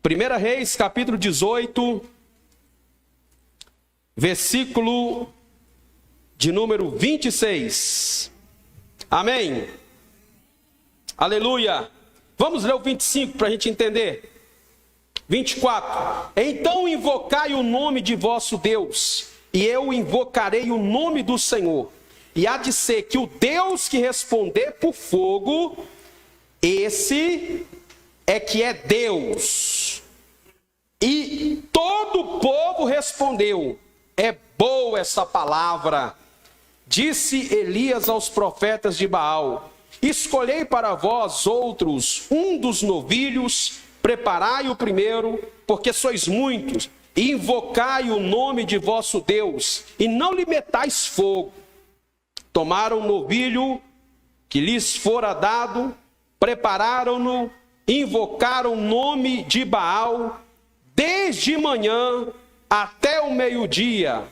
1 Reis, capítulo 18, versículo de número 26. Amém. Aleluia. Vamos ler o 25 para a gente entender. 24. Então invocai o nome de vosso Deus, e eu invocarei o nome do Senhor. E há de ser que o Deus que responder por fogo, esse é que é Deus. E todo o povo respondeu: é boa essa palavra. Disse Elias aos profetas de Baal: escolhei para vós outros um dos novilhos, preparai o primeiro, porque sois muitos, e invocai o nome de vosso Deus, e não lhe metais fogo. Tomaram o novilho que lhes fora dado, prepararam-no, invocaram o nome de Baal, desde manhã até o meio-dia.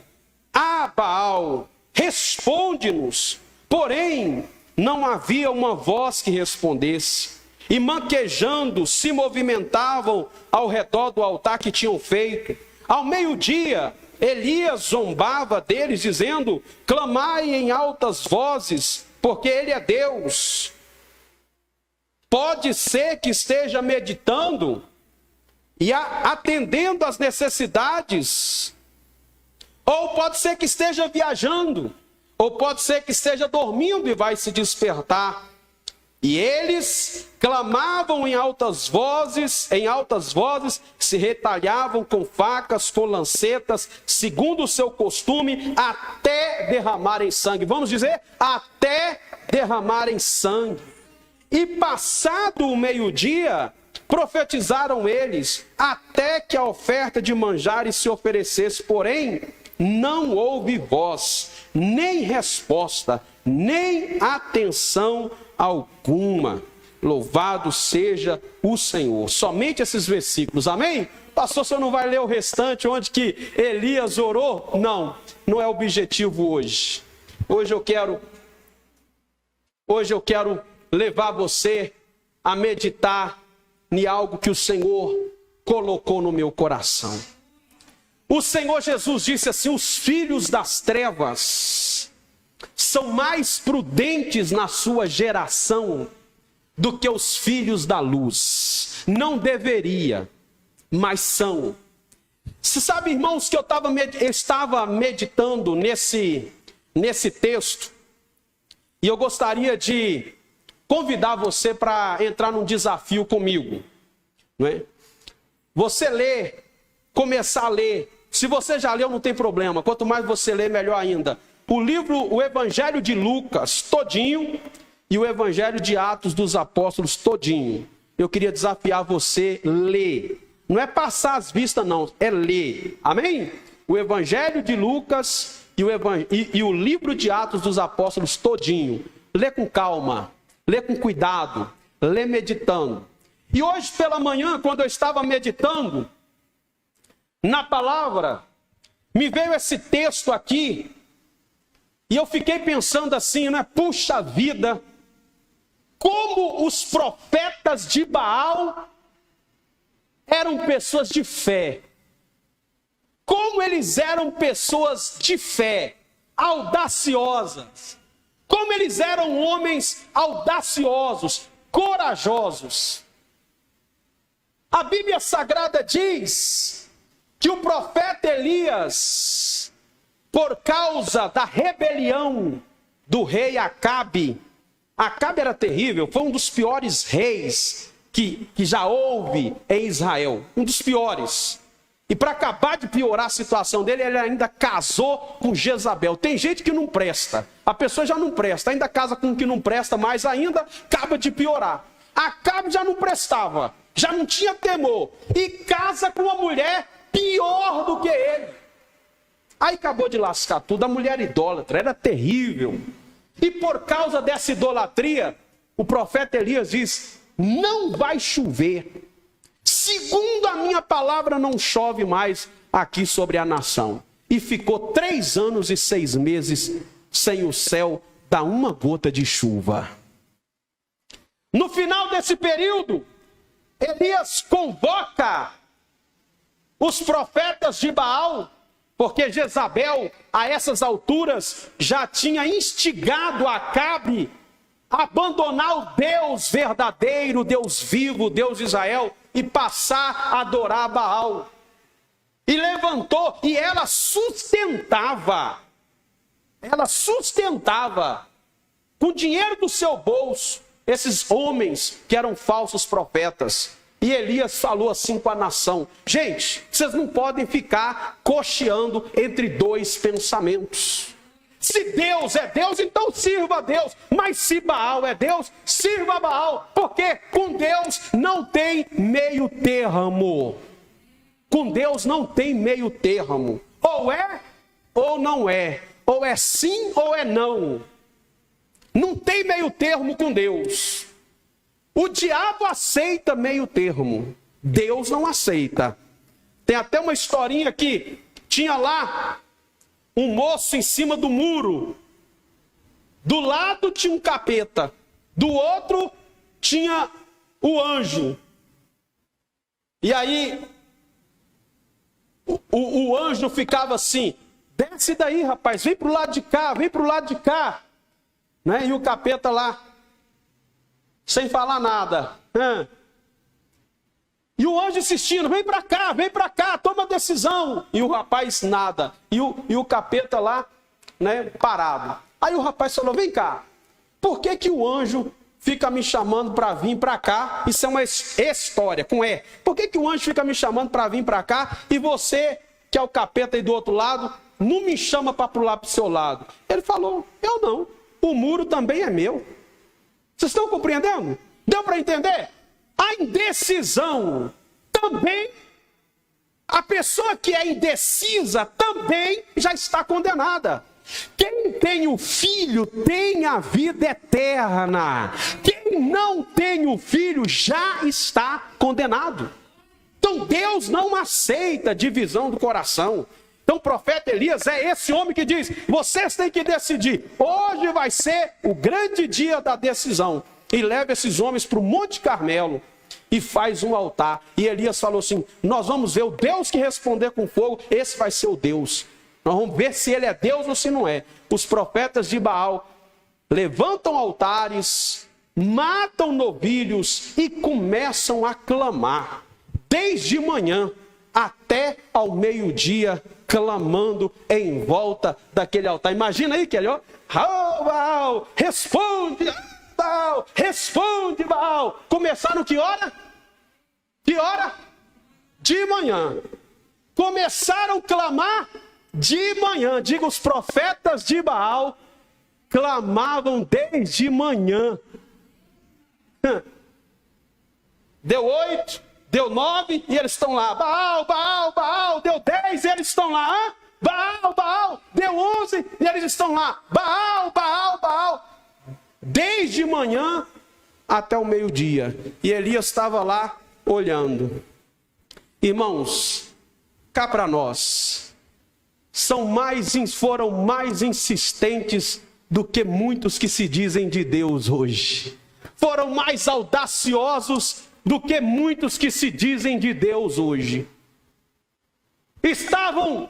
Ah, Baal, responde-nos. Porém, não havia uma voz que respondesse. E manquejando, se movimentavam ao redor do altar que tinham feito. Ao meio-dia, Elias zombava deles, dizendo: clamai em altas vozes, porque ele é Deus. Pode ser que esteja meditando e atendendo às necessidades, ou pode ser que esteja viajando, ou pode ser que esteja dormindo e vai se despertar. E eles clamavam em altas vozes, se retalhavam com facas, com lancetas, segundo o seu costume, até derramarem sangue. Vamos dizer, até derramarem sangue. E passado o meio-dia, profetizaram eles, até que a oferta de manjares se oferecesse. Porém, não houve voz, nem resposta, nem atenção alguma. Louvado seja o Senhor. Somente esses versículos, amém? Pastor, você não vai ler o restante, onde que Elias orou? Não, não é o objetivo hoje. Hoje eu quero levar você a meditar em algo que o Senhor colocou no meu coração. O Senhor Jesus disse assim: os filhos das trevas são mais prudentes na sua geração do que os filhos da luz. Não deveria, mas são. Você sabe, irmãos, que eu estava meditando nesse texto, e eu gostaria de convidar você para entrar num desafio comigo, não é? Você ler, começar a ler. Se você já leu, não tem problema. Quanto mais você ler, melhor ainda. O Evangelho de Lucas todinho e o Evangelho de Atos dos Apóstolos todinho. Eu queria desafiar você a ler. Não é passar as vistas, não. É ler. Amém? O Evangelho de Lucas e o livro de Atos dos Apóstolos todinho. Lê com calma. Lê com cuidado. Lê meditando. E hoje pela manhã, quando eu estava meditando na palavra, me veio esse texto aqui, e eu fiquei pensando assim, né? Puxa vida, como os profetas de Baal eram pessoas de fé. Como eles eram pessoas de fé, audaciosas. Como eles eram homens audaciosos, corajosos. A Bíblia Sagrada diz que o profeta Elias, por causa da rebelião do rei Acabe, Acabe era terrível, foi um dos piores reis que já houve em Israel, um dos piores. E para acabar de piorar a situação dele, ele ainda casou com Jezabel. Tem gente que não presta, a pessoa já não presta, ainda casa com o que não presta, mas ainda acaba de piorar. Acabe já não prestava, já não tinha temor, e casa com uma mulher pior do que ele. Aí acabou de lascar tudo. A mulher idólatra era terrível. E por causa dessa idolatria, o profeta Elias diz: não vai chover. Segundo a minha palavra, não chove mais aqui sobre a nação. E ficou 3 anos e 6 meses sem o céu dar uma gota de chuva. No final desse período, Elias convoca os profetas de Baal, porque Jezabel, a essas alturas, já tinha instigado Acabe a abandonar o Deus verdadeiro, Deus vivo, Deus de Israel, e passar a adorar Baal. E levantou, e ela sustentava, com o dinheiro do seu bolso, esses homens que eram falsos profetas. E Elias falou assim com a nação: gente, vocês não podem ficar cocheando entre dois pensamentos. Se Deus é Deus, então sirva a Deus. Mas se Baal é Deus, sirva a Baal. Porque com Deus não tem meio termo. Com Deus não tem meio termo. Ou é ou não é. Ou é sim ou é não. Não tem meio termo com Deus. O diabo aceita meio termo. Deus não aceita. Tem até uma historinha que tinha lá um moço em cima do muro. Do lado tinha um capeta. Do outro tinha o anjo. E aí o anjo ficava assim: desce daí, rapaz, vem pro lado de cá, vem pro lado de cá. Né? E o capeta lá, sem falar nada. E o anjo insistindo: vem para cá, toma decisão. E o rapaz nada. E o capeta lá, né, parado. Aí o rapaz falou: vem cá, por que o anjo fica me chamando para vir para cá? Isso é uma história com E. Por que o anjo fica me chamando para vir para cá e você, que é o capeta aí do outro lado, não me chama para pular para o seu lado? Ele falou: eu não. O muro também é meu. Vocês estão compreendendo? Deu para entender? A indecisão também, a pessoa que é indecisa também já está condenada. Quem tem o Filho tem a vida eterna. Quem não tem o Filho já está condenado. Então Deus não aceita divisão do coração. Então o profeta Elias é esse homem que diz: vocês têm que decidir. Hoje vai ser o grande dia da decisão. E leva esses homens para o Monte Carmelo e faz um altar. E Elias falou assim: nós vamos ver o Deus que responder com fogo, esse vai ser o Deus. Nós vamos ver se ele é Deus ou se não é. Os profetas de Baal levantam altares, matam novilhos e começam a clamar. Desde manhã até ao meio-dia, clamando em volta daquele altar. Imagina aí que ele, ó, Baal, responde, Baal, responde, Baal. Começaram que hora? Que hora? De manhã. Começaram a clamar de manhã. Diga, os profetas de Baal clamavam desde manhã. Deu 8, deu 9 e eles estão lá. Baal, Baal, Baal. Deu 10 e eles estão lá. Baal, Baal. Deu 11 e eles estão lá. Baal, Baal, Baal. Desde manhã até o meio-dia. E Elias estava lá olhando. Irmãos, cá para nós, foram mais insistentes do que muitos que se dizem de Deus hoje. Foram mais audaciosos do que muitos que se dizem de Deus hoje. Estavam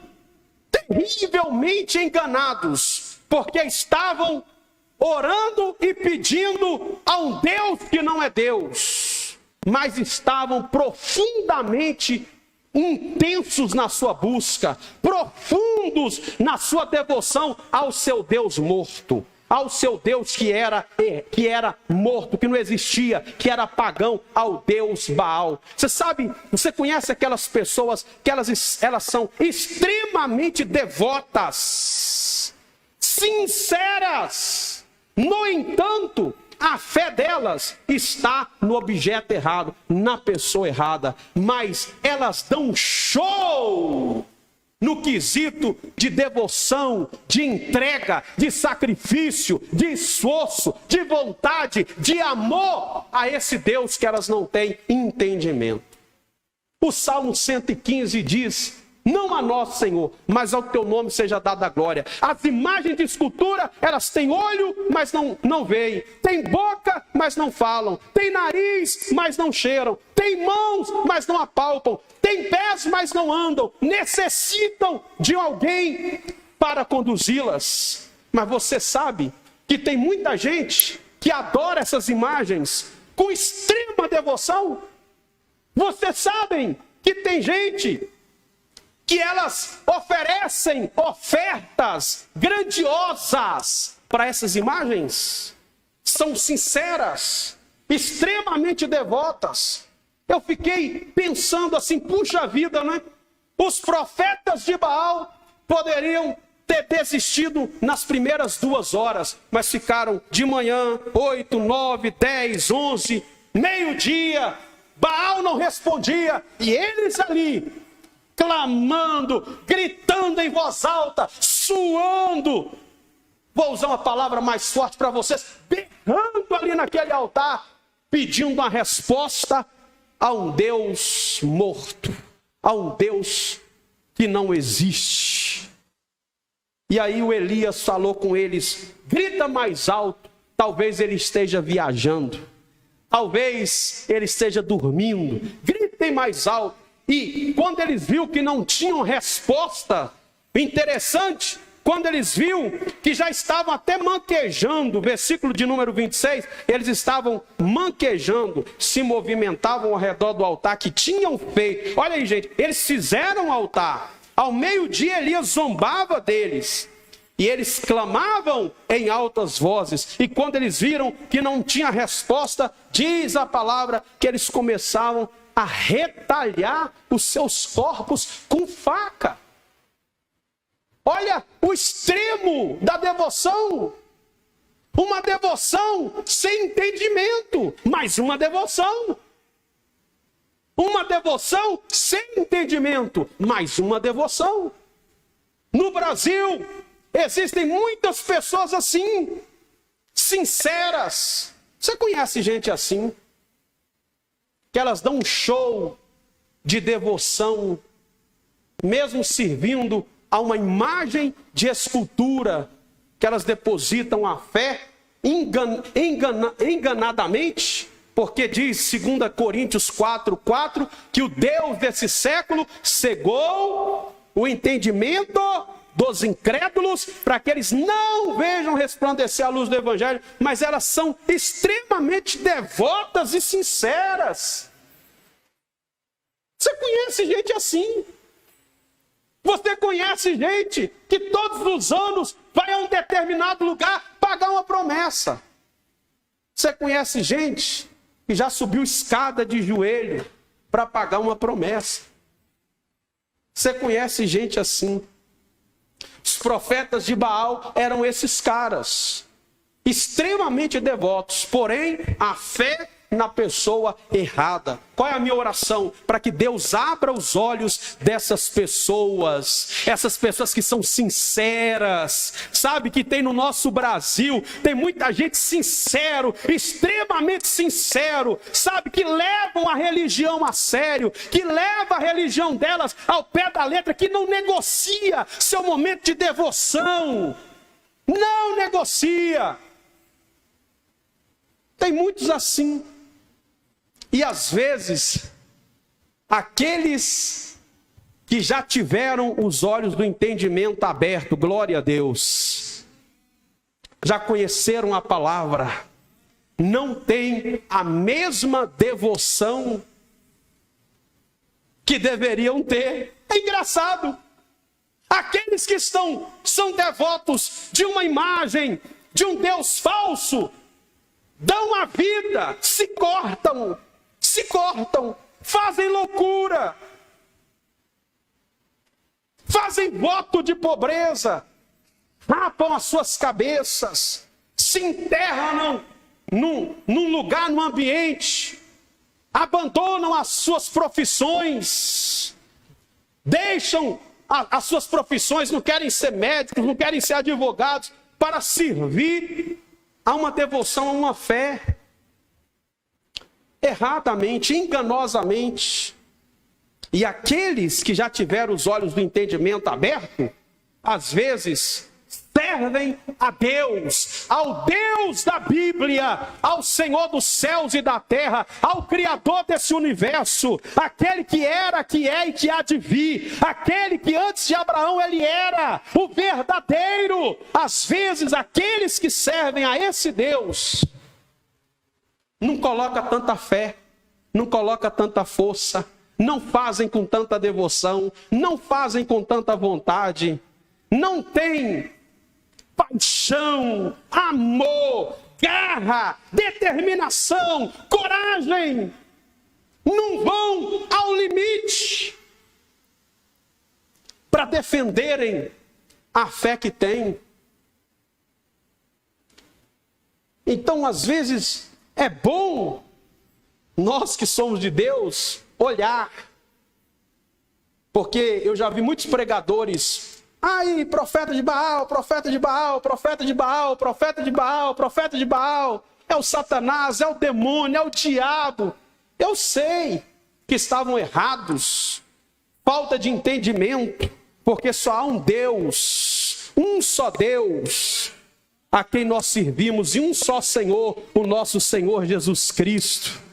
terrivelmente enganados, porque estavam orando e pedindo a um Deus que não é Deus, mas estavam profundamente intensos na sua busca, profundos na sua devoção ao seu Deus morto, ao seu Deus que era morto, que não existia, que era pagão, ao Deus Baal. Você sabe, você conhece aquelas pessoas que elas são extremamente devotas, sinceras. No entanto, a fé delas está no objeto errado, na pessoa errada. Mas elas dão um show no quesito de devoção, de entrega, de sacrifício, de esforço, de vontade, de amor a esse Deus que elas não têm entendimento. O Salmo 115 diz Não a nós, Senhor, mas ao teu nome seja dada a glória. As imagens de escultura, elas têm olho, mas não veem. Têm boca, mas não falam. Têm nariz, mas não cheiram. Têm mãos, mas não apalpam. Têm pés, mas não andam. Necessitam de alguém para conduzi-las. Mas você sabe que tem muita gente que adora essas imagens com extrema devoção. Vocês sabem que tem gente que elas oferecem ofertas grandiosas para essas imagens. São sinceras, extremamente devotas. Eu fiquei pensando assim, puxa vida, né? Os profetas de Baal poderiam ter desistido nas primeiras 2 horas, mas ficaram de manhã, 8, 9, 10, 11, meio-dia. Baal não respondia, e eles ali, clamando, gritando em voz alta, suando. Vou usar uma palavra mais forte para vocês, berrando ali naquele altar, pedindo uma resposta a um Deus morto, a um Deus que não existe. E aí o Elias falou com eles, grita mais alto, talvez ele esteja viajando, talvez ele esteja dormindo, gritem mais alto. E quando eles viram que não tinham resposta, interessante, quando eles viram que já estavam até manquejando, versículo de número 26, eles estavam manquejando, se movimentavam ao redor do altar que tinham feito. Olha aí, gente, eles fizeram o altar. Ao meio-dia Elias zombava deles. E eles clamavam em altas vozes. E quando eles viram que não tinha resposta, diz a palavra que eles começavam a retalhar os seus corpos com faca. Olha o extremo da devoção. Uma devoção sem entendimento, mas uma devoção. Uma devoção sem entendimento, mas uma devoção. No Brasil, existem muitas pessoas assim, sinceras. Você conhece gente assim? Que elas dão um show de devoção, mesmo servindo a uma imagem de escultura, que elas depositam a fé enganadamente, porque diz 2 Coríntios 4:4, que o Deus desse século cegou o entendimento dos incrédulos, para que eles não vejam resplandecer a luz do Evangelho, mas elas são extremamente devotas e sinceras. Você conhece gente assim? Você conhece gente que todos os anos vai a um determinado lugar pagar uma promessa. Você conhece gente que já subiu escada de joelho para pagar uma promessa. Você conhece gente assim? Os profetas de Baal eram esses caras, extremamente devotos, porém a fé na pessoa errada. Qual é a minha oração? Para que Deus abra os olhos dessas pessoas, essas pessoas que são sinceras, sabe, que tem no nosso Brasil, tem muita gente sincero, extremamente sincero, sabe, que levam a religião a sério, que leva a religião delas ao pé da letra, que não negocia seu momento de devoção, não negocia. Tem muitos assim. E às vezes, aqueles que já tiveram os olhos do entendimento aberto, glória a Deus, já conheceram a palavra, não têm a mesma devoção que deveriam ter. É engraçado. Aqueles que são devotos de uma imagem, de um Deus falso, dão a vida, se cortam, fazem loucura, fazem voto de pobreza, rapam as suas cabeças, se enterram num lugar, num ambiente, abandonam as suas profissões, deixam as suas profissões, não querem ser médicos, não querem ser advogados, para servir a uma devoção, a uma fé, erradamente, enganosamente. E aqueles que já tiveram os olhos do entendimento abertos, às vezes servem a Deus, ao Deus da Bíblia, ao Senhor dos céus e da terra, ao Criador desse universo, aquele que era, que é e que há de vir, aquele que antes de Abraão ele era, o verdadeiro. Às vezes aqueles que servem a esse Deus não colocam tanta fé, não colocam tanta força, não fazem com tanta devoção, não fazem com tanta vontade, não tem paixão, amor, garra, determinação, coragem, não vão ao limite para defenderem a fé que têm. Então, às vezes, é bom nós que somos de Deus olhar, porque eu já vi muitos pregadores: aí, profeta de Baal, profeta de Baal, profeta de Baal, profeta de Baal, profeta de Baal. É o Satanás, é o demônio, é o diabo. Eu sei que estavam errados. Falta de entendimento. Porque só há um Deus, um só Deus, a quem nós servimos, e um só Senhor, o nosso Senhor Jesus Cristo.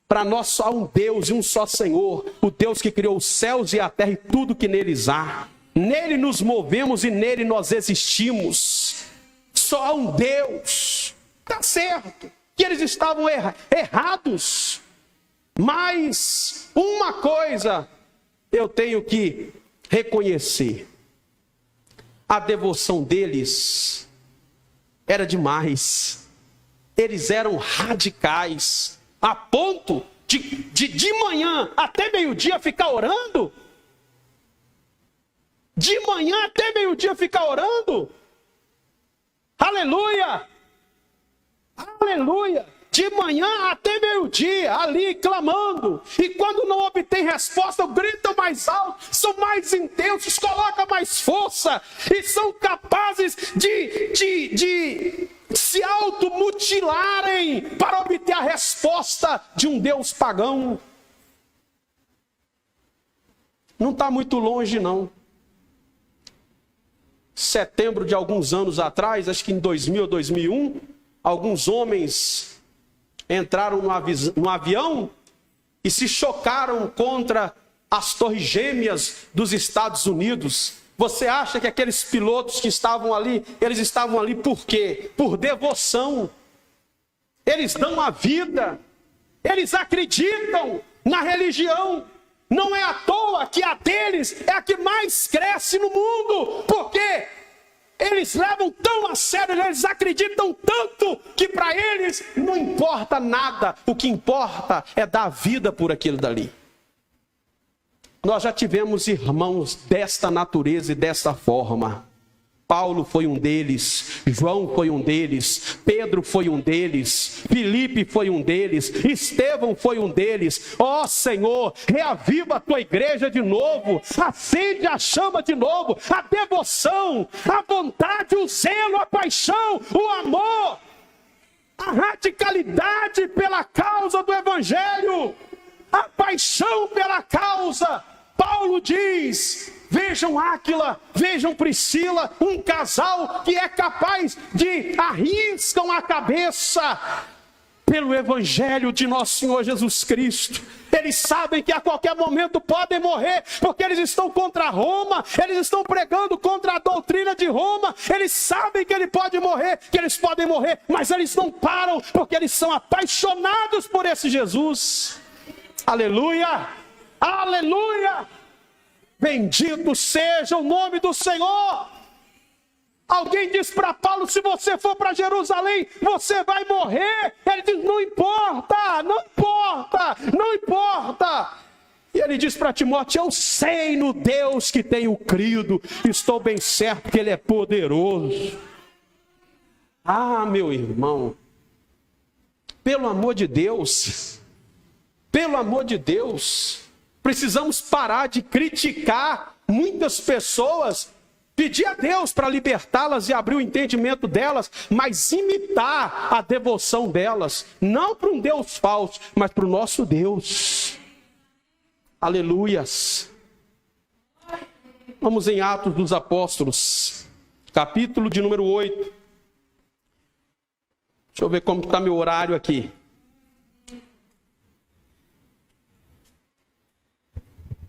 Para nós só há um Deus e um só Senhor, o Deus que criou os céus e a terra e tudo que neles há. Nele nos movemos e nele nós existimos. Só há um Deus. Está certo que eles estavam errados. Mas uma coisa eu tenho que reconhecer: a devoção deles era demais. Eles eram radicais, a ponto de manhã até meio-dia ficar orando. De manhã até meio-dia ficar orando. Aleluia! Aleluia! De manhã até meio-dia, ali clamando. E quando não obtém resposta, gritam mais alto, são mais intensos, colocam mais força. E são capazes de se automutilarem para obter a resposta de um Deus pagão. Não está muito longe, não. Setembro de alguns anos atrás, acho que em 2000 ou 2001, alguns homens entraram no avião e se chocaram contra as torres gêmeas dos Estados Unidos. Você acha que aqueles pilotos que estavam ali, eles estavam ali por quê? Por devoção. Eles dão a vida, eles acreditam na religião. Não é à toa que a deles é a que mais cresce no mundo, porque eles levam tão a sério, eles acreditam tanto, que para eles não importa nada. O que importa é dar vida por aquilo dali. Nós já tivemos irmãos desta natureza e desta forma. Paulo foi um deles, João foi um deles, Pedro foi um deles, Filipe foi um deles, Estevão foi um deles. Ó Senhor, reaviva a tua igreja de novo, acende a chama de novo, a devoção, a vontade, o zelo, a paixão, o amor, a radicalidade pela causa do Evangelho, a paixão pela causa. Paulo diz: vejam Áquila, vejam Priscila, um casal que é capaz de arriscam a cabeça pelo Evangelho de nosso Senhor Jesus Cristo. Eles sabem que a qualquer momento podem morrer, porque eles estão contra Roma, eles estão pregando contra a doutrina de Roma. Eles sabem que ele pode morrer, que eles podem morrer, mas eles não param, porque eles são apaixonados por esse Jesus. Aleluia! Aleluia! Bendito seja o nome do Senhor. Alguém diz para Paulo: se você for para Jerusalém, você vai morrer. Ele diz: não importa, não importa, não importa. E ele diz para Timóteo: eu sei no Deus que tenho crido, estou bem certo que ele é poderoso. Ah, meu irmão, pelo amor de Deus, pelo amor de Deus, precisamos parar de criticar muitas pessoas, pedir a Deus para libertá-las e abrir o entendimento delas, mas imitar a devoção delas, não para um Deus falso, mas para o nosso Deus. Aleluias. Vamos em Atos dos Apóstolos, capítulo de número 8. Deixa eu ver como está meu horário aqui.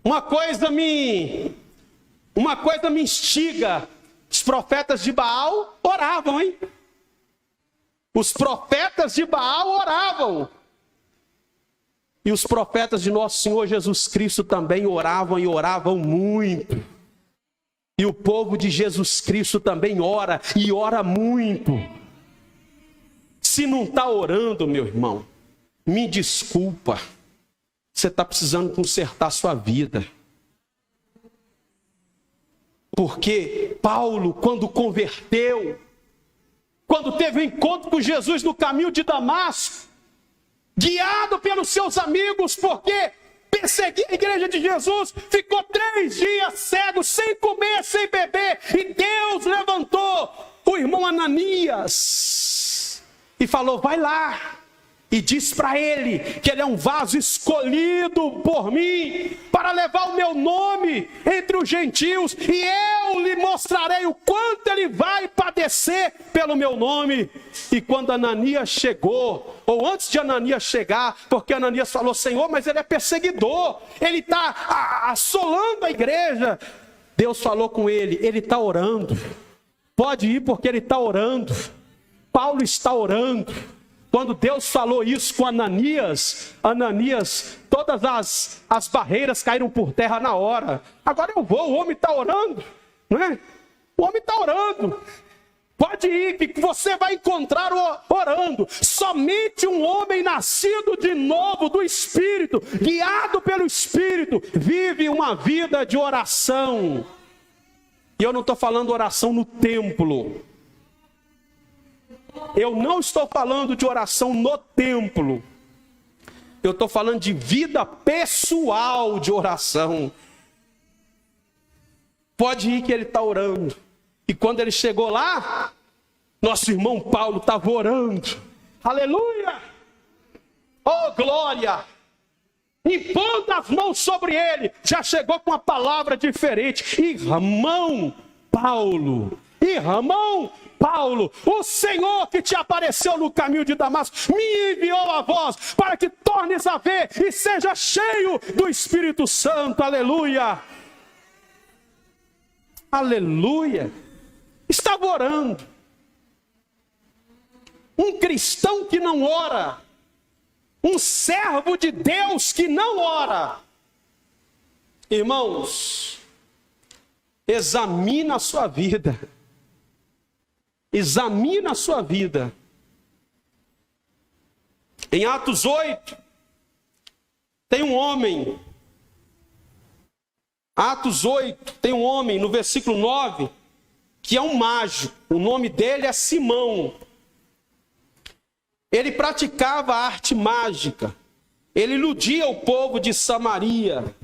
Uma coisa me instiga. Os profetas de Baal oravam, hein? Os profetas de Baal oravam. E os profetas de nosso Senhor Jesus Cristo também oravam e oravam muito. E o povo de Jesus Cristo também ora e ora muito. Se não está orando, meu irmão, me desculpa. Você está precisando consertar a sua vida. Porque Paulo, quando converteu, quando teve um encontro com Jesus no caminho de Damasco, guiado pelos seus amigos, porque perseguia a igreja de Jesus, ficou 3 dias cego, sem comer, sem beber, e Deus levantou o irmão Ananias e falou: vai lá e diz para ele que ele é um vaso escolhido por mim para levar o meu nome entre os gentios, e eu lhe mostrarei o quanto ele vai padecer pelo meu nome. E quando Ananias chegou, ou antes de Ananias chegar, porque Ananias falou: Senhor, mas ele é perseguidor, ele está assolando a igreja. Deus falou com ele: ele está orando, pode ir porque ele está orando. Paulo está orando. Quando Deus falou isso com Ananias, todas as barreiras caíram por terra na hora. Agora eu vou, o homem está orando, não é? O homem está orando. Pode ir, que você vai encontrar orando. Somente um homem nascido de novo do Espírito, guiado pelo Espírito, vive uma vida de oração. E eu não estou falando oração no templo. Eu não estou falando de oração no templo. Eu estou falando de vida pessoal de oração. Pode ir que ele está orando. E quando ele chegou lá, nosso irmão Paulo estava orando. Aleluia! Oh, glória! Impondo as mãos sobre ele, já chegou com uma palavra diferente. Irmão Paulo, o Senhor que te apareceu no caminho de Damasco me enviou a vós para que tornes a ver e seja cheio do Espírito Santo. Aleluia! Aleluia! Estava orando. Um cristão que não ora, um servo de Deus que não ora. Irmãos, examina a sua vida. Examina a sua vida. Em Atos 8, tem um homem. Atos 8, tem um homem, no versículo 9, que é um mágico. O nome dele é Simão. Ele praticava arte mágica. Ele iludia o povo de Samaria.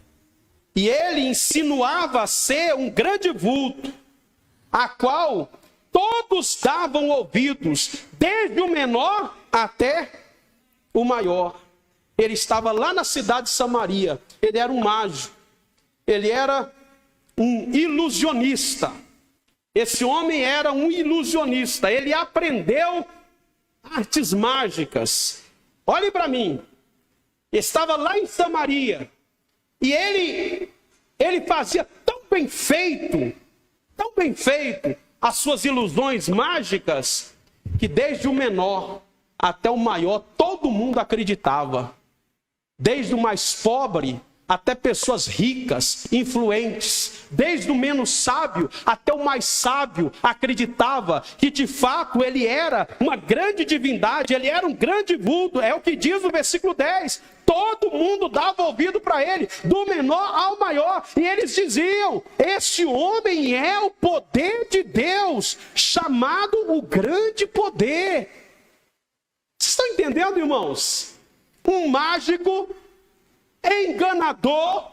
E ele insinuava ser um grande vulto, a qual todos davam ouvidos, desde o menor até o maior. Ele estava lá na cidade de Samaria. Ele era um mágico. Ele era um ilusionista. Esse homem era um ilusionista. Ele aprendeu artes mágicas. Olhe para mim. Estava lá em Samaria. E ele fazia tão bem feito as suas ilusões mágicas, que desde o menor até o maior, todo mundo acreditava. Desde o mais pobre até pessoas ricas, influentes. Desde o menos sábio até o mais sábio acreditava que de fato ele era uma grande divindade, ele era um grande vulto. É o que diz o versículo 10. Todo mundo dava ouvido para ele, do menor ao maior. E eles diziam: este homem é o poder de Deus, chamado o grande poder. Vocês estão entendendo, irmãos? Um mágico enganador,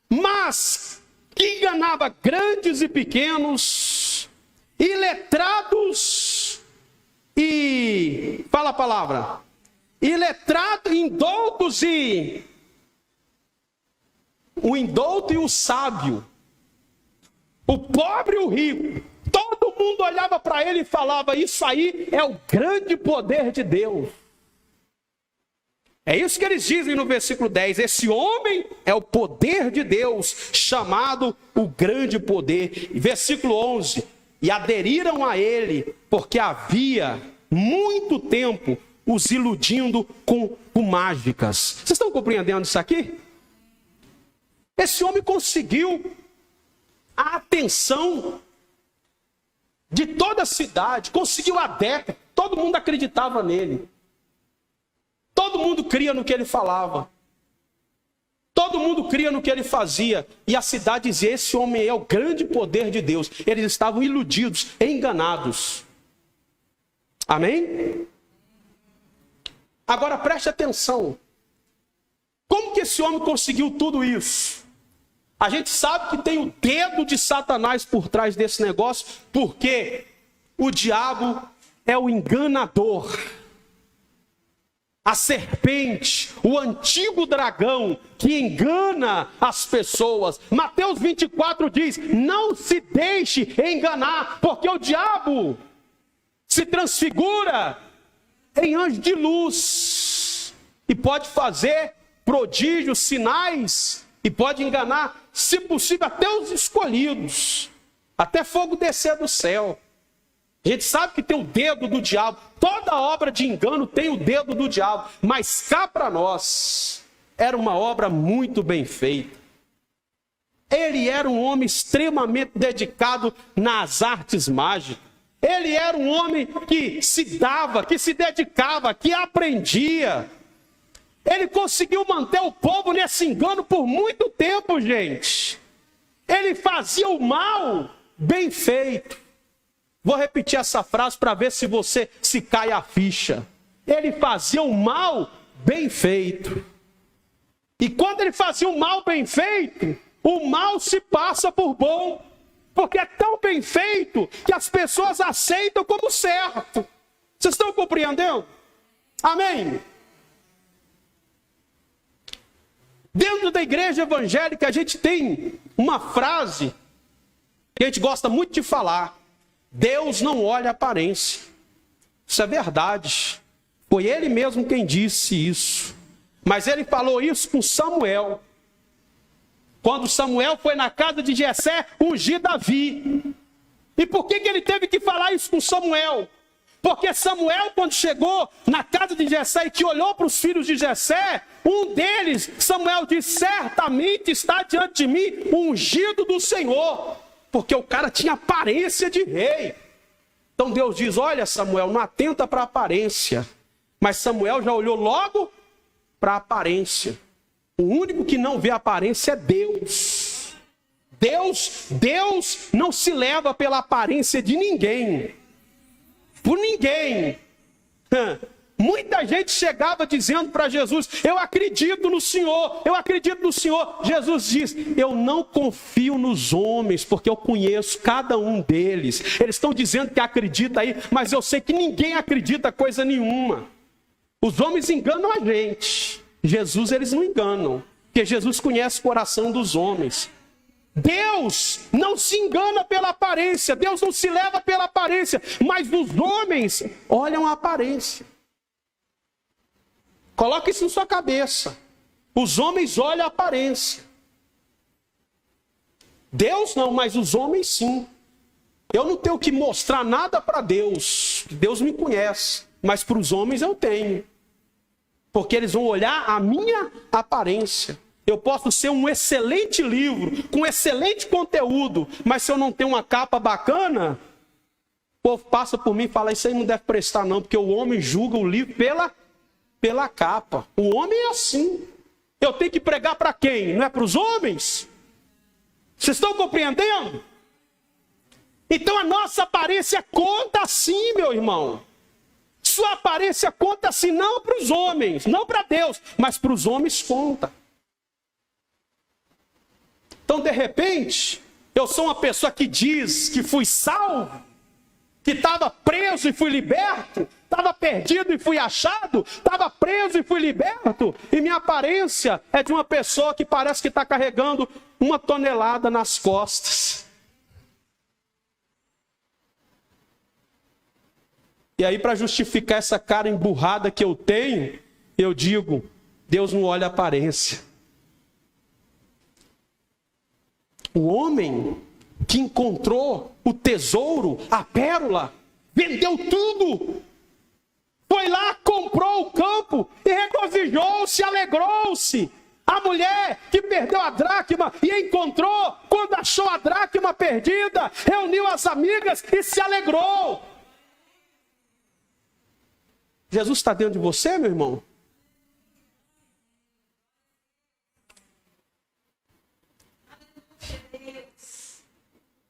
mas que enganava grandes e pequenos, iletrados e... fala a palavra... iletrado, indoutos e o indouto e o sábio, o pobre e o rico, todo mundo olhava para ele e falava: isso aí é o grande poder de Deus. É isso que eles dizem no versículo 10. Esse homem é o poder de Deus, chamado o grande poder. E versículo 11. E aderiram a ele, porque havia muito tempo os iludindo com mágicas. Vocês estão compreendendo isso aqui? Esse homem conseguiu a atenção de toda a cidade, conseguiu adeptos, todo mundo acreditava nele. Todo mundo cria no que ele falava. Todo mundo cria no que ele fazia. E a cidade dizia: esse homem é o grande poder de Deus. Eles estavam iludidos, enganados. Amém? Agora preste atenção. Como que esse homem conseguiu tudo isso? A gente sabe que tem o dedo de Satanás por trás desse negócio, porque o diabo é o enganador. A serpente, o antigo dragão que engana as pessoas. Mateus 24 diz: não se deixe enganar, porque o diabo se transfigura em anjo de luz e pode fazer prodígios, sinais, e pode enganar, se possível, até os escolhidos, até fogo descer do céu. A gente sabe que tem o dedo do diabo, toda obra de engano tem o dedo do diabo, mas cá para nós, era uma obra muito bem feita. Ele era um homem extremamente dedicado nas artes mágicas. Ele era um homem que se dava, que se dedicava, que aprendia. Ele conseguiu manter o povo nesse engano por muito tempo, gente. Ele fazia o mal bem feito. Vou repetir essa frase para ver se você se cai a ficha. Ele fazia o mal bem feito. E quando ele fazia o mal bem feito, o mal se passa por bom. Porque é tão bem feito que as pessoas aceitam como certo. Vocês estão compreendendo? Amém? Dentro da igreja evangélica a gente tem uma frase que a gente gosta muito de falar: Deus não olha a aparência. Isso é verdade. Foi ele mesmo quem disse isso. Mas ele falou isso com Samuel. Quando Samuel foi na casa de Jessé ungir Davi. E por que ele teve que falar isso com Samuel? Porque Samuel, quando chegou na casa de Jessé e que olhou para os filhos de Jessé, um deles, Samuel disse: certamente está diante de mim o ungido do Senhor. Porque o cara tinha aparência de rei. Então Deus diz: olha, Samuel, não atenta para a aparência. Mas Samuel já olhou logo para a aparência. O único que não vê a aparência é Deus. Deus não se leva pela aparência de ninguém. Por ninguém. Muita gente chegava dizendo para Jesus: eu acredito no Senhor, eu acredito no Senhor. Jesus diz: eu não confio nos homens, porque eu conheço cada um deles. Eles estão dizendo que acredita aí, mas eu sei que ninguém acredita coisa nenhuma. Os homens enganam a gente. Jesus eles não enganam, porque Jesus conhece o coração dos homens. Deus não se engana pela aparência, Deus não se leva pela aparência, mas os homens olham a aparência. Coloque isso na sua cabeça. Os homens olham a aparência. Deus não, mas os homens sim. Eu não tenho que mostrar nada para Deus. Deus me conhece, mas para os homens eu tenho. Porque eles vão olhar a minha aparência. Eu posso ser um excelente livro, com excelente conteúdo, mas se eu não tenho uma capa bacana, o povo passa por mim e fala: isso aí não deve prestar não, porque o homem julga o livro pela capa. O homem é assim. Eu tenho que pregar para quem? Não é para os homens? Vocês estão compreendendo? Então a nossa aparência conta sim, meu irmão. Sua aparência conta sim, não para os homens, não para Deus, mas para os homens conta. Então, de repente, eu sou uma pessoa que diz que fui salvo, que estava preso e fui liberto, estava perdido e fui achado, estava preso e fui liberto, e minha aparência é de uma pessoa que parece que está carregando 1 tonelada nas costas. E aí, para justificar essa cara emburrada que eu tenho, eu digo, Deus não olha a aparência. O homem que encontrou o tesouro, a pérola, vendeu tudo, foi lá, comprou o campo e regozijou-se, alegrou-se. A mulher que perdeu a dracma e encontrou, quando achou a dracma perdida, reuniu as amigas e se alegrou. Jesus está dentro de você, meu irmão?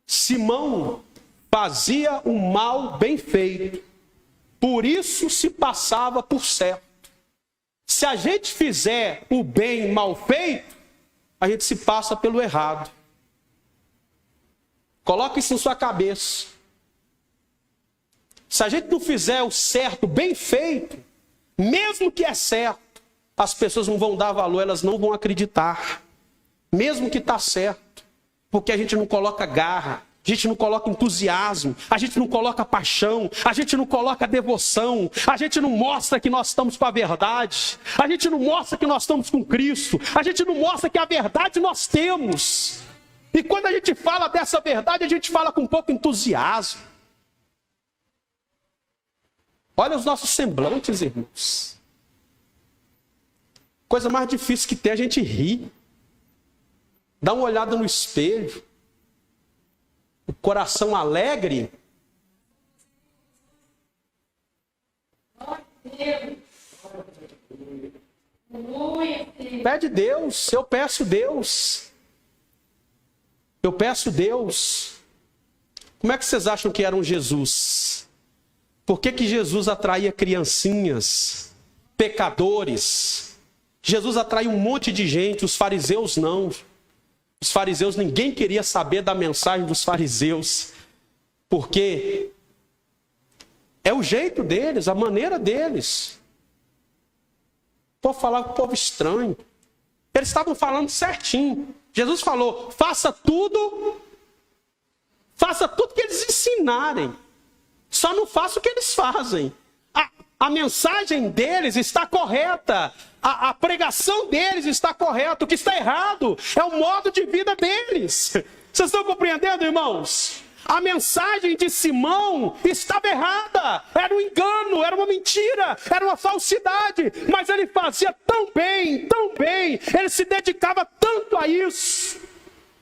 Simão fazia o mal bem feito, por isso se passava por certo. Se a gente fizer o bem mal feito, a gente se passa pelo errado. Coloque isso na sua cabeça. Se a gente não fizer o certo bem feito, mesmo que é certo, as pessoas não vão dar valor, elas não vão acreditar. Mesmo que está certo. Porque a gente não coloca garra, a gente não coloca entusiasmo, a gente não coloca paixão, a gente não coloca devoção, a gente não mostra que nós estamos com a verdade, a gente não mostra que nós estamos com Cristo, a gente não mostra que a verdade nós temos. E quando a gente fala dessa verdade, a gente fala com pouco entusiasmo. Olha os nossos semblantes, irmãos. Coisa mais difícil que tem é a gente rir. Dá uma olhada no espelho. O coração alegre. Pede Deus, eu peço Deus. Eu peço Deus. Como é que vocês acham que era um Jesus? Por que Jesus atraía criancinhas, pecadores? Jesus atraiu um monte de gente, os fariseus não. Os fariseus, ninguém queria saber da mensagem dos fariseus, porque é o jeito deles, a maneira deles. O povo falava com o povo estranho. Eles estavam falando certinho. Jesus falou, faça tudo que eles ensinarem. Só não faça o que eles fazem. A mensagem deles está correta. A pregação deles está correta. O que está errado é o modo de vida deles. Vocês estão compreendendo, irmãos? A mensagem de Simão estava errada. Era um engano, era uma mentira, era uma falsidade. Mas ele fazia tão bem, ele se dedicava tanto a isso,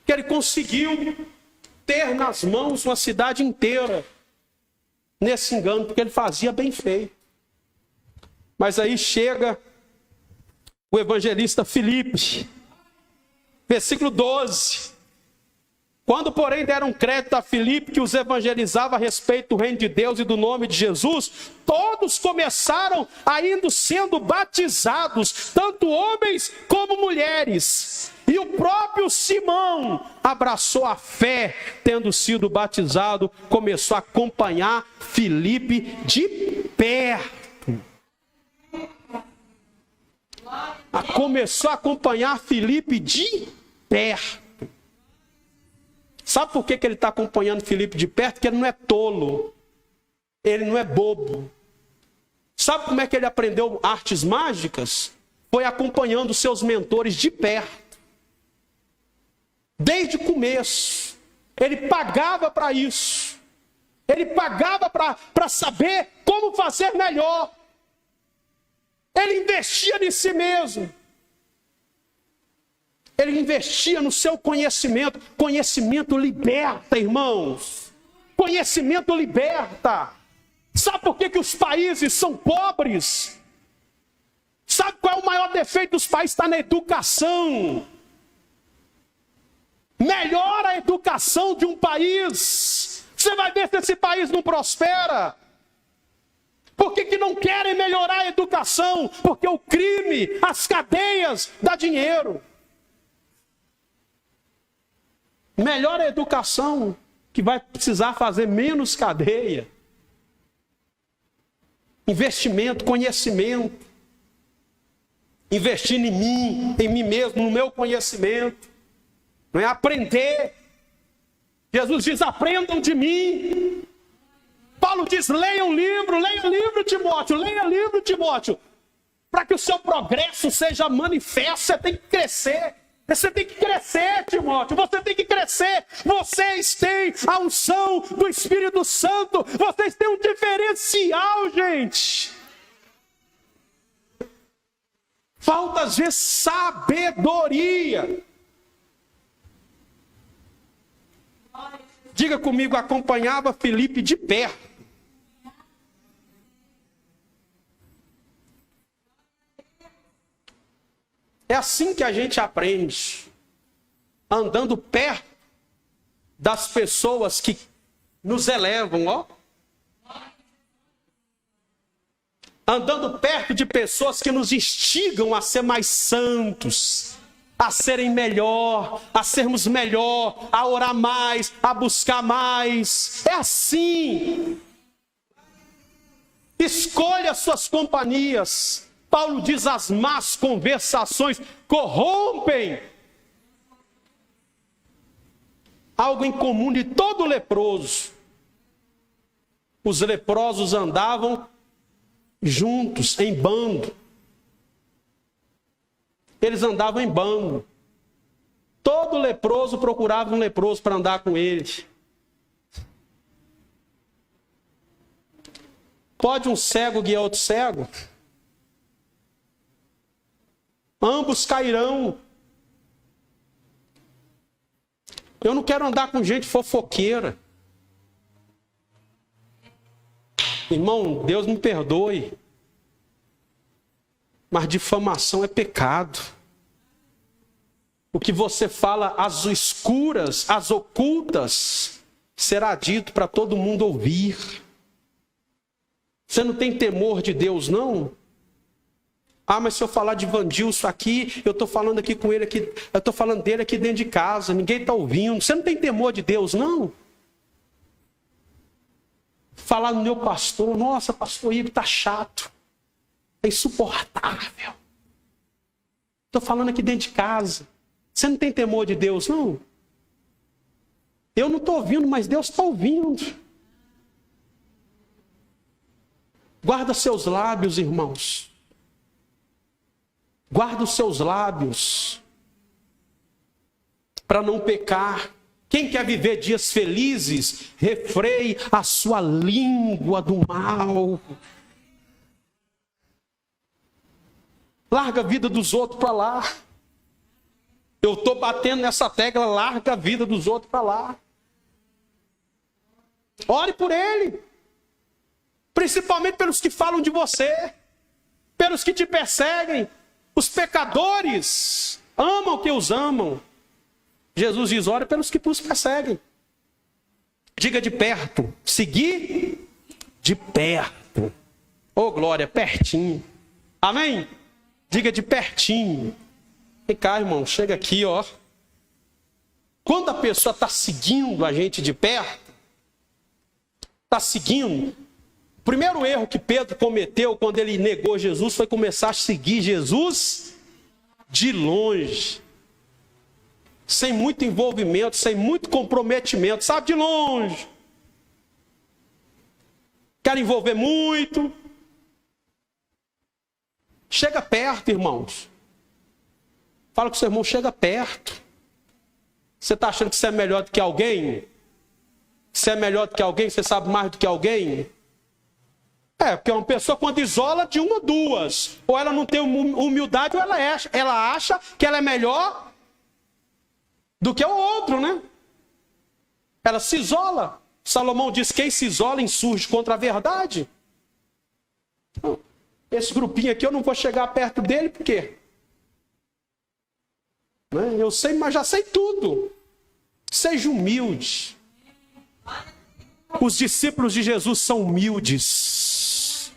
que ele conseguiu ter nas mãos uma cidade inteira nesse engano, porque ele fazia bem feito. Mas aí chega o evangelista Filipe, versículo 12. Quando, porém, deram crédito a Filipe, que os evangelizava a respeito do reino de Deus e do nome de Jesus, todos começaram a indo sendo batizados, tanto homens como mulheres. E o próprio Simão abraçou a fé, tendo sido batizado, começou a acompanhar Filipe de perto. Começou a acompanhar Filipe de perto. Sabe por que ele está acompanhando Filipe de perto? Porque ele não é tolo. Ele não é bobo. Sabe como é que ele aprendeu artes mágicas? Foi acompanhando seus mentores de perto. Desde o começo. Ele pagava para isso. Ele pagava para saber como fazer melhor. Ele investia em si mesmo. Ele investia no seu conhecimento. Conhecimento liberta, irmãos. Conhecimento liberta. Sabe por que os países são pobres? Sabe qual é o maior defeito dos países? Está na educação. Melhora a educação de um país. Você vai ver se esse país não prospera. Por que não querem melhorar a educação? Porque o crime, as cadeias, dá dinheiro. Melhora a educação, que vai precisar fazer menos cadeia. Investimento, conhecimento. Investir em mim mesmo, no meu conhecimento. Não é aprender. Jesus diz, aprendam de mim. Paulo diz, leia livro, Timóteo. Para que o seu progresso seja manifesto, você tem que crescer. Você tem que crescer, Timóteo. Você tem que crescer. Vocês têm a unção do Espírito Santo. Vocês têm um diferencial, gente. Falta, às vezes, sabedoria. Diga comigo, acompanhava Filipe de perto. É assim que a gente aprende. Andando perto das pessoas que nos elevam, ó. Andando perto de pessoas que nos instigam a ser mais santos, a serem melhor, a sermos melhor, a orar mais, a buscar mais. É assim. Escolha suas companhias. Paulo diz, as más conversações corrompem. Algo em comum de todo leproso. Os leprosos andavam juntos, em bando. Eles andavam em bando. Todo leproso procurava um leproso para andar com ele. Pode um cego guiar outro cego? Ambos cairão. Eu não quero andar com gente fofoqueira. Irmão, Deus me perdoe, mas difamação é pecado. O que você fala às escuras, às ocultas, será dito para todo mundo ouvir. Você não tem temor de Deus, não? Ah, mas se eu falar de Vandilson aqui, eu estou falando aqui com ele aqui, eu estou falando dele aqui dentro de casa, ninguém está ouvindo. Você não tem temor de Deus, não? Falar no meu pastor, nossa, pastor Igor está chato, é insuportável. Estou falando aqui dentro de casa. Você não tem temor de Deus, não? Eu não estou ouvindo, mas Deus está ouvindo. Guarda seus lábios, irmãos. Guarda os seus lábios para não pecar. Quem quer viver dias felizes, refreie a sua língua do mal. Larga a vida dos outros para lá. Eu estou batendo nessa tecla, larga a vida dos outros para lá. Ore por ele. Principalmente pelos que falam de você, pelos que te perseguem. Os pecadores amam que os amam. Jesus diz, ore pelos que os perseguem. Diga de perto, seguir de perto. Oh glória, pertinho. Amém? Diga de pertinho. Vem cá, irmão, chega aqui, ó. Quando a pessoa está seguindo a gente de perto, está seguindo. O primeiro erro que Pedro cometeu quando ele negou Jesus foi começar a seguir Jesus de longe. Sem muito envolvimento, sem muito comprometimento, sabe, de longe. Quer envolver muito. Chega perto, irmãos. Fala com o seu irmão, chega perto. Você está achando que você é melhor do que alguém? Você é melhor do que alguém? Você sabe mais do que alguém? É, porque uma pessoa quando isola de uma, duas. Ou ela não tem humildade, ou ela acha que ela é melhor do que o outro, né? Ela se isola. Salomão diz, quem se isola insurge contra a verdade. Então, esse grupinho aqui eu não vou chegar perto dele, por quê? Eu sei, mas já sei tudo. Seja humilde. Os discípulos de Jesus são humildes.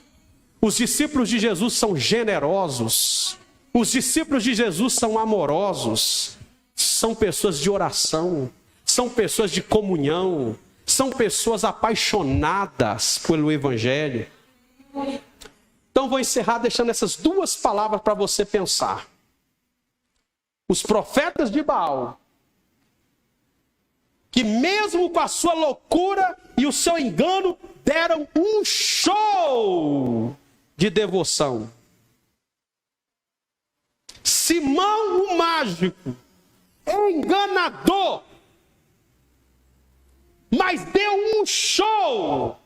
Os discípulos de Jesus são generosos. Os discípulos de Jesus são amorosos. São pessoas de oração. São pessoas de comunhão. São pessoas apaixonadas pelo Evangelho. Então vou encerrar deixando essas duas palavras para você pensar. Os profetas de Baal, que mesmo com a sua loucura e o seu engano, deram um show de devoção. Simão, o mágico, enganador, mas deu um show,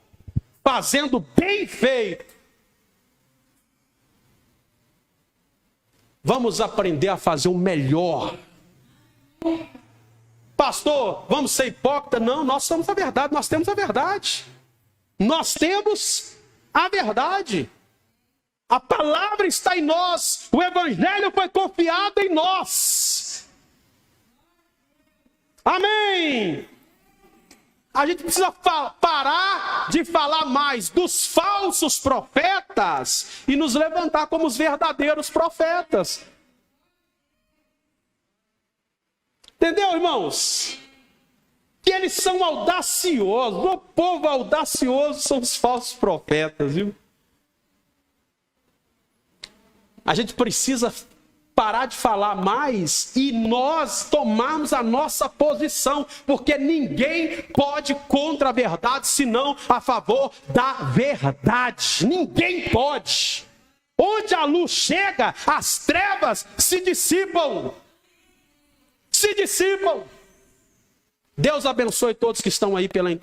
fazendo bem feito. Vamos aprender a fazer o melhor. Pastor, vamos ser hipócrita? Não, nós somos a verdade, nós temos a verdade. Nós temos a verdade. A palavra está em nós, o evangelho foi confiado em nós. Amém! A gente precisa parar de falar mais dos falsos profetas e nos levantar como os verdadeiros profetas. Entendeu, irmãos? Que eles são audaciosos. O povo audacioso são os falsos profetas, viu? A gente precisa parar de falar mais e nós tomarmos a nossa posição, porque ninguém pode contra a verdade, senão a favor da verdade. Ninguém pode. Onde a luz chega, as trevas se dissipam. Se dissipam. Deus abençoe todos que estão aí pela internet.